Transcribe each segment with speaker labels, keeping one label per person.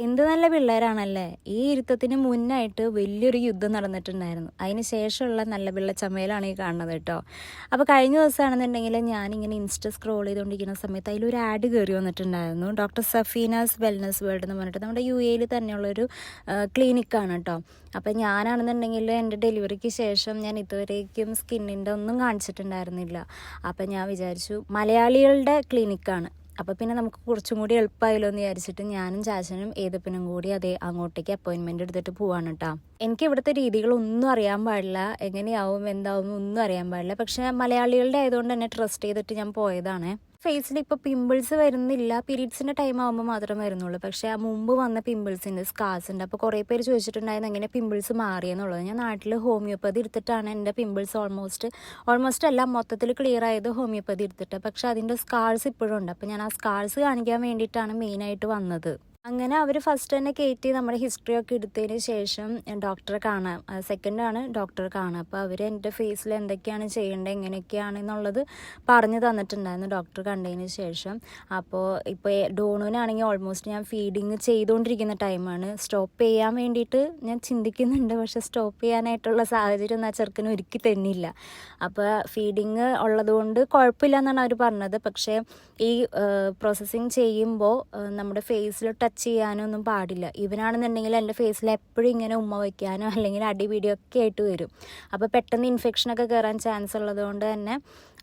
Speaker 1: എന്ത് നല്ല പിള്ളേരാണല്ലേ. ഈ ഇരുത്തത്തിന് മുന്നായിട്ട് വലിയൊരു യുദ്ധം നടന്നിട്ടുണ്ടായിരുന്നു. അതിന് ശേഷമുള്ള നല്ല പിള്ള ചമയലാണ് ഈ കാണുന്നത് കേട്ടോ. അപ്പോൾ കഴിഞ്ഞ ദിവസമാണെന്നുണ്ടെങ്കിൽ ഞാനിങ്ങനെ ഇൻസ്റ്റ സ്ക്രോൾ ചെയ്തുകൊണ്ടിരിക്കുന്ന സമയത്ത് അതിലൊരു ആഡ് കയറി വന്നിട്ടുണ്ടായിരുന്നു. ഡോക്ടർ സഫീനാസ് വെൽനസ് വേൾഡ് എന്ന് പറഞ്ഞിട്ട് നമ്മുടെ UAE തന്നെയുള്ളൊരു ക്ലിനിക്കാണ് കേട്ടോ. അപ്പോൾ ഞാനാണെന്നുണ്ടെങ്കിൽ എൻ്റെ ഡെലിവറിക്ക് ശേഷം ഞാൻ ഇതുവരേക്കും സ്കിന്നിൻ്റെ ഒന്നും കാണിച്ചിട്ടുണ്ടായിരുന്നില്ല. അപ്പോൾ ഞാൻ വിചാരിച്ചു മലയാളികളുടെ ക്ലിനിക്കാണ്, അപ്പോൾ പിന്നെ നമുക്ക് കുറച്ചും കൂടി എളുപ്പമായല്ലോ എന്ന് വിചാരിച്ചിട്ട് ഞാനും ചാച്ചനും ഏതപ്പനും കൂടി അങ്ങോട്ടേക്ക് അപ്പോയിൻമെൻറ്റ് എടുത്തിട്ട് പോവാണ് കേട്ടോ. എനിക്ക് ഇവിടുത്തെ രീതികളൊന്നും അറിയാൻ പാടില്ല, എങ്ങനെയാവും എന്താവും ഒന്നും അറിയാൻ പാടില്ല. പക്ഷേ മലയാളികളുടെ ആയതുകൊണ്ട് തന്നെ ട്രസ്റ്റ് ചെയ്തിട്ട് ഞാൻ പോയതാണ്. ഫേസിൽ ഇപ്പോൾ പിമ്പിൾസ് വരുന്നില്ല, പീരീഡ്സിൻ്റെ ടൈം ആകുമ്പോൾ മാത്രം വരുന്നുള്ളൂ. പക്ഷേ ആ മുമ്പ് വന്ന പിമ്പിൾസിൻ്റെ സ്കാർസ് ഉണ്ട്. അപ്പോൾ കുറേ പേര് ചോദിച്ചിട്ടുണ്ടായിരുന്നു എങ്ങനെ പിമ്പിൾസ് മാറിയെന്നുള്ളത്. ഞാൻ നാട്ടിൽ ഹോമിയോപ്പതി എടുത്തിട്ടാണ് എൻ്റെ പിമ്പിൾസ് ഓൾമോസ്റ്റ് എല്ലാം മൊത്തത്തിൽ ക്ലിയർ ആയത് ഹോമിയോപ്പതി എടുത്തിട്ട്. പക്ഷേ അതിൻ്റെ സ്കാർസ് ഇപ്പോഴും ഉണ്ട്. അപ്പോൾ ഞാൻ ആ സ്കാർസ് കാണിക്കാൻ വേണ്ടിയിട്ടാണ് മെയിനായിട്ട് വന്നത്. അങ്ങനെ അവർ ഫസ്റ്റ് തന്നെ കയറ്റി നമ്മുടെ ഹിസ്റ്ററി ഒക്കെ എടുത്തതിന് ശേഷം ഡോക്ടറെ കാണാം. സെക്കൻഡാണ് ഡോക്ടറെ കാണുക. അപ്പോൾ അവർ എൻ്റെ ഫേസിൽ എന്തൊക്കെയാണ് ചെയ്യേണ്ടത് എങ്ങനെയൊക്കെയാണെന്നുള്ളത് പറഞ്ഞു തന്നിട്ടുണ്ടായിരുന്നു ഡോക്ടർ കണ്ടതിന് ശേഷം. അപ്പോൾ ഇപ്പോൾ ഡോണുവിനാണെങ്കിൽ ഓൾമോസ്റ്റ് ഞാൻ ഫീഡിങ് ചെയ്തുകൊണ്ടിരിക്കുന്ന ടൈമാണ്. സ്റ്റോപ്പ് ചെയ്യാൻ വേണ്ടിയിട്ട് ഞാൻ ചിന്തിക്കുന്നുണ്ട്, പക്ഷേ സ്റ്റോപ്പ് ചെയ്യാനായിട്ടുള്ള സാഹചര്യം ആ ചെറുക്കന് ഒരുക്കി തന്നില്ല. അപ്പോൾ ഫീഡിങ് ഉള്ളതുകൊണ്ട് കുഴപ്പമില്ല എന്നാണ് അവർ പറഞ്ഞത്. പക്ഷേ ഈ പ്രോസസ്സിങ് ചെയ്യുമ്പോൾ നമ്മുടെ ഫേസിൽ ടച്ച് ചെയ്യാനോ ഒന്നും പാടില്ല. ഇവനാണെന്നുണ്ടെങ്കിൽ എൻ്റെ ഫേസിൽ എപ്പോഴും ഇങ്ങനെ ഉമ്മ വയ്ക്കാനോ അല്ലെങ്കിൽ അടിപിടിയോ ഒക്കെ ആയിട്ട് വരും. അപ്പോൾ പെട്ടെന്ന് ഇൻഫെക്ഷനൊക്കെ കയറാൻ ചാൻസ് ഉള്ളതുകൊണ്ട് തന്നെ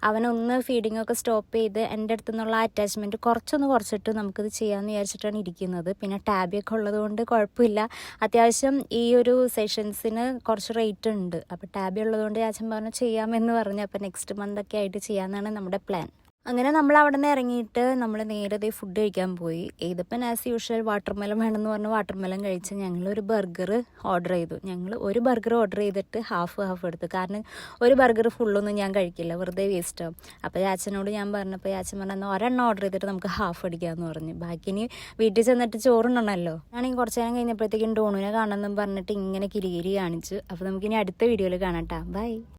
Speaker 1: അവനൊന്ന് ഫീഡിങ്ങൊക്കെ സ്റ്റോപ്പ് ചെയ്ത് എൻ്റെ അടുത്തു നിന്നുള്ള അറ്റാച്ച്മെൻറ്റ് കുറച്ചിട്ട് നമുക്കിത് ചെയ്യാമെന്ന് വിചാരിച്ചിട്ടാണ് ഇരിക്കുന്നത്. പിന്നെ ടാബിയൊക്കെ ഉള്ളതുകൊണ്ട് കുഴപ്പമില്ല. അത്യാവശ്യം ഈ ഒരു സെഷൻസിന് കുറച്ച് റേറ്റ് ഉണ്ട്. അപ്പോൾ ടാബി ഉള്ളതുകൊണ്ട് ചാച്ചൻ പറഞ്ഞു ചെയ്യാമെന്ന് പറഞ്ഞു. അപ്പോൾ നെക്സ്റ്റ് മന്തൊക്കെ ആയിട്ട് ചെയ്യാമെന്നാണ് നമ്മുടെ പ്ലാൻ. അങ്ങനെ നമ്മൾ അവിടെ നിന്ന് ഇറങ്ങിയിട്ട് നമ്മൾ നേരെ ഫുഡ് കഴിക്കാൻ പോയി. ഏതപ്പൻ ആസ് യൂഷ്വൽ വാട്ടർമെലൻ വേണമെന്ന് പറഞ്ഞ് വാട്ടർമെലൻ കഴിച്ച് ഞങ്ങളൊരു ബർഗർ ഓർഡർ ചെയ്തു. ഞങ്ങൾ ഒരു ബർഗർ ഓർഡർ ചെയ്തിട്ട് ഹാഫ് എടുത്തു. കാരണം ഒരു ബർഗർ ഫുള്ളൊന്നും ഞാൻ കഴിക്കില്ല, വെറുതെ വേസ്റ്റ് ആവും. അപ്പോൾ ചാച്ചനോട് ഞാൻ പറഞ്ഞപ്പോൾ ചാച്ചൻ പറഞ്ഞാൽ ഒരെണ്ണം ഓർഡർ ചെയ്തിട്ട് നമുക്ക് ഹാഫ് അടിക്കാമെന്ന് പറഞ്ഞു. ബാക്കി ഇനി വീട്ടിൽ ചെന്നിട്ട് ചോറുണ്ടല്ലോ. ഞാനെങ്കിൽ കുറച്ച് നേരം കഴിഞ്ഞപ്പോഴത്തേക്കും ഡോണുവിനെ കാണണമെന്നും പറഞ്ഞിട്ട് ഇങ്ങനെ കിരികിരി കാണിച്ചു. അപ്പോൾ നമുക്കിനി അടുത്ത വീഡിയോയിൽ കാണാം. ബൈ.